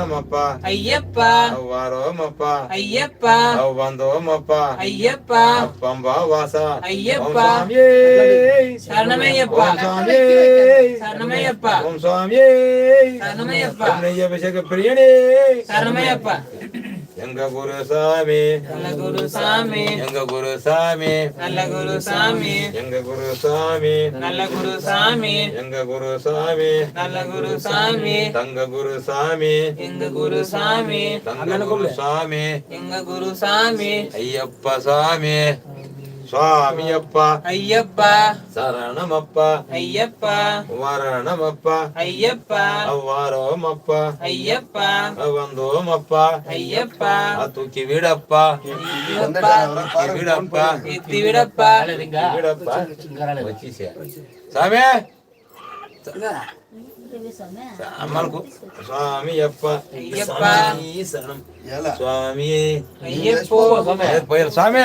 ಮಪ್ಪ ಅಯ್ಯಪ್ಪ ಅವ್ವಾರೋ ಮಪ್ಪ ಅಯ್ಯಪ್ಪ ಅವ್ ಬಂದೋ ಮಪ್ಪ ಅಯ್ಯಪ್ಪ ಅಪ್ಪಂಬ ವಾಸ ಅಯ್ಯಪ್ಪ ಓಂ ಸ್ವಾಮಿಯೇ ಶರಣಮಯ್ಯಪ್ಪ ಓಂ ಸ್ವಾಮಿಯೇ ಶರಣಮಯ್ಯಪ್ಪ ಓಂ ಸ್ವಾಮಿಯೇ ಶರಣಮಯ್ಯಪ್ಪ ಅಭಿಷೇಕ ಪ್ರಿಯಣೇ ಶರಣಮಯ್ಯಪ್ಪ எங்க குருசாமி நல்ல குருசாமி எங்க குருசாமி நல்ல குருசாமி எங்க குருசாமி நல்ல குருசாமி எங்க குருசாமி நல்ல குருசாமி தங்க குருசாமி எங்க குருசாமி தங்க குருசாமி எங்க குருசாமி ஐயப்ப சாமி சுவாமியப்பா ಅಯ್ಯಪ್ಪ சரணமப்ப ಅಯ್ಯಪ್ಪ வரணமப்ப ಅಯ್ಯಪ್ಪ ಅವ್ವಾರೋಮಪ್ಪ ಅಯ್ಯಪ್ಪ ಬಂದೋಮಪ್ಪ ಅಯ್ಯಪ್ಪ ತೂಕಿ ಬಿಡಪ್ಪ ಬಿಡಪ್ಪ ಎತ್ತಿ ಬಿಡಪ್ಪ ಬಿಡಪ್ಪ వచ్చేసా స్వామి అమ్మకు స్వామి అప్ప అయ్యప్ప శరణం స్వామి అయ్యప్పో పోయారు స్వామి